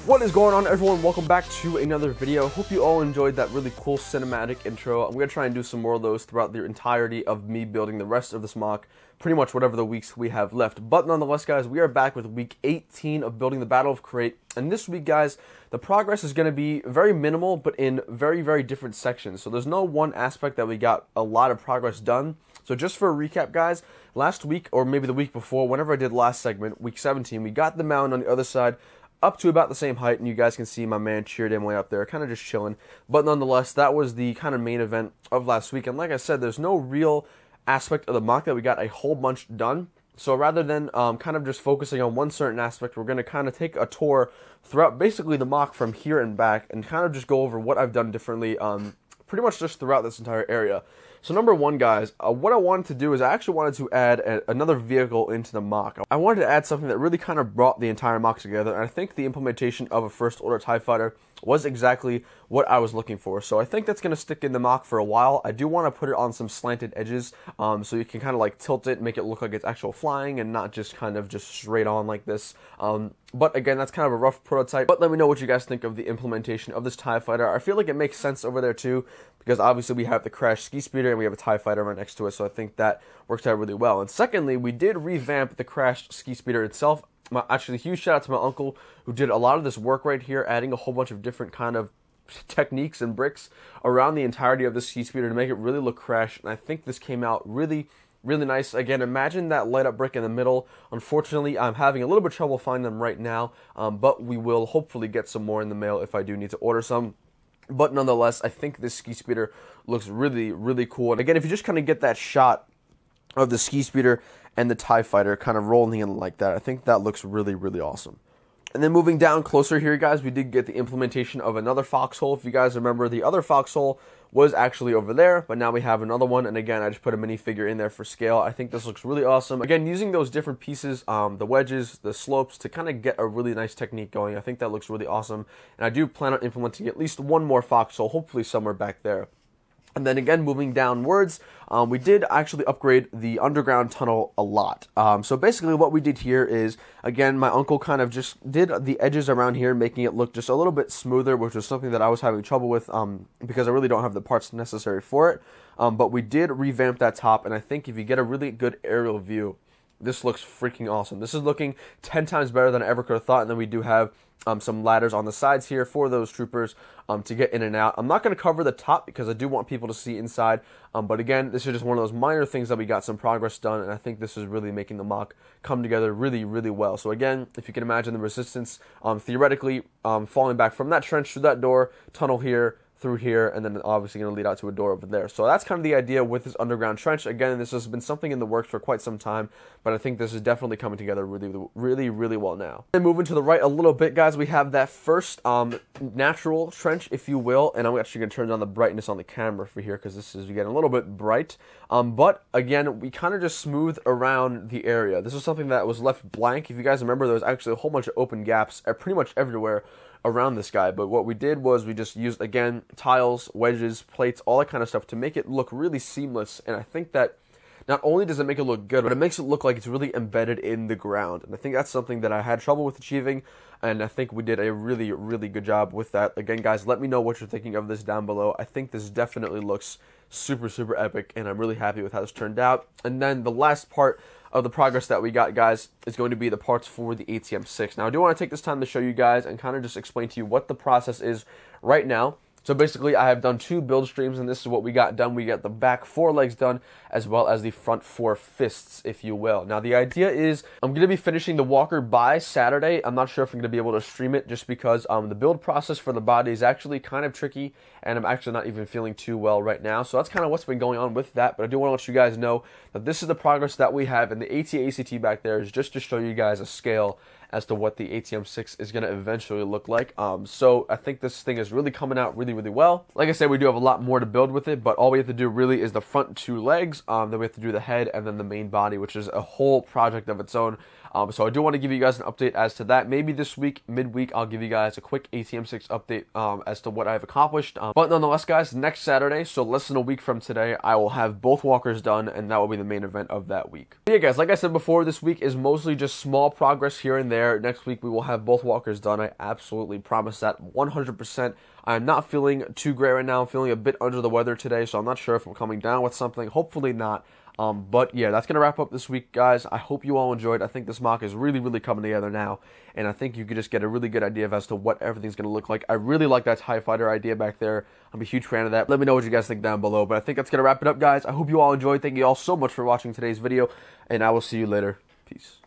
What is going on, everyone? Welcome back to another video. Hope you all enjoyed that really cool cinematic intro. I'm going to try and do some more of those throughout the entirety of me building the rest of this mock, pretty much whatever the weeks we have left. But nonetheless, guys, we are back with week 18 of building the Battle of Crait. And this week, guys, the progress is going to be very minimal, but in very, very different sections. So there's no one aspect that we got a lot of progress done. So just for a recap, guys, last week, or maybe the week before, whenever I did last segment, week 17, we got the mound on the other side up to about the same height, and you guys can see my man cheered him way up there, kind of just chilling. But nonetheless, that was the kind of main event of last week. And like I said, there's no real aspect of the mock that we got a whole bunch done. So rather than kind of just focusing on one certain aspect, we're going to kind of take a tour throughout basically the mock from here and back and kind of just go over what I've done differently pretty much just throughout this entire area. So number one, guys, what I wanted to do is I actually wanted to add another vehicle into the mock. I wanted to add something that really kind of brought the entire mock together, and I think the implementation of a First Order TIE Fighter was exactly what I was looking for. So I think that's going to stick in the mock for a while. I do want to put it on some slanted edges so you can kind of like tilt it, make it look like it's actual flying and not just kind of just straight on like this. But again, that's kind of a rough prototype. But let me know what you guys think of the implementation of this TIE Fighter. I feel like it makes sense over there too, because obviously we have the Crash Ski Speeder and we have a TIE Fighter right next to it, so I think that works out really well. And secondly, we did revamp the Crash Ski Speeder itself. Actually, huge shout out to my uncle who did a lot of this work right here, adding a whole bunch of different kind of techniques and bricks around the entirety of the Ski Speeder to make it really look Crash, and I think this came out really nice. Again, imagine that light up brick in the middle. Unfortunately, I'm having a little bit of trouble finding them right now, but we will hopefully get some more in the mail if I do need to order some. But nonetheless, I think this Ski Speeder looks really cool. And again, if you just kind of get that shot of the Ski Speeder and the TIE Fighter kind of rolling in like that, I think that looks really awesome. And then moving down closer here, guys, we did get the implementation of another foxhole. If you guys remember, the other foxhole was actually over there, but now we have another one. And again, I just put a minifigure in there for scale. I think this looks really awesome. Again, using those different pieces, the wedges, the slopes, to kind of get a really nice technique going. I think that looks really awesome. And I do plan on implementing at least one more foxhole, hopefully somewhere back there. And then again, moving downwards, we did actually upgrade the underground tunnel a lot. So basically what we did here is, again, my uncle kind of just did the edges around here, making it look just a little bit smoother, which was something that I was having trouble with because I really don't have the parts necessary for it. But we did revamp that top, and I think if you get a really good aerial view, this looks freaking awesome. This is looking 10 times better than I ever could have thought. And then we do have some ladders on the sides here for those troopers to get in and out. I'm not going to cover the top because I do want people to see inside. But again, this is just one of those minor things that we got some progress done. And I think this is really making the mock come together really well. So again, if you can imagine the resistance, theoretically falling back from that trench through that door, tunnel here, through here, and then obviously going to lead out to a door over there. So that's kind of the idea with this underground trench. Again, this has been something in the works for quite some time, but I think this is definitely coming together really well now. And moving to the right a little bit, guys, we have that first natural trench, if you will, and I'm actually going to turn down the brightness on the camera for here because this is getting a little bit bright. But again, we kind of just smooth around the area. This is something that was left blank. If you guys remember, there was actually a whole bunch of open gaps pretty much everywhere around this guy, but what we did was we just used, again, tiles, wedges, plates, all that kind of stuff to make it look really seamless. And I think that not only does it make it look good, but it makes it look like it's really embedded in the ground. And I think that's something that I had trouble with achieving, and I think we did a really good job with that. Again, guys, let me know what you're thinking of this down below. I think this definitely looks super epic, and I'm really happy with how this turned out. And then the last part of the progress that we got, guys, is going to be the parts for the ATM6. Now, I do want to take this time to show you guys and kind of just explain to you what the process is right now. So basically, I have done 2 build streams, and this is what we got done. We got the back 4 legs done, as well as the front 4 fists, if you will. Now, the idea is I'm going to be finishing the walker by Saturday. I'm not sure if I'm going to be able to stream it just because the build process for the body is actually kind of tricky, and I'm actually not even feeling too well right now. So that's kind of what's been going on with that, but I do want to let you guys know that this is the progress that we have, and the AT-ACT back there is just to show you guys a scale as to what the ATM6 is going to eventually look like. So I think this thing is really coming out really well. Like I said, we do have a lot more to build with it, but all we have to do really is the front 2 legs, then we have to do the head, and then the main body, which is a whole project of its own. So I do want to give you guys an update as to that. Maybe this week, midweek, I'll give you guys a quick ATM6 update as to what I've accomplished. But nonetheless, guys, next Saturday, so less than a week from today, I will have both walkers done, and that will be the main event of that week. But yeah, guys, like I said before, this week is mostly just small progress here and there. Next week, we will have both walkers done. I absolutely promise that 100%. I'm not feeling too great right now. I'm feeling a bit under the weather today, so I'm not sure if I'm coming down with something. Hopefully not. But yeah, that's going to wrap up this week, guys. I hope you all enjoyed. I think this mock is really, really coming together now, and I think you could just get a really good idea of as to what everything's going to look like. I really like that TIE Fighter idea back there. I'm a huge fan of that. Let me know what you guys think down below, but I think that's going to wrap it up, guys. I hope you all enjoyed. Thank you all so much for watching today's video, and I will see you later. Peace.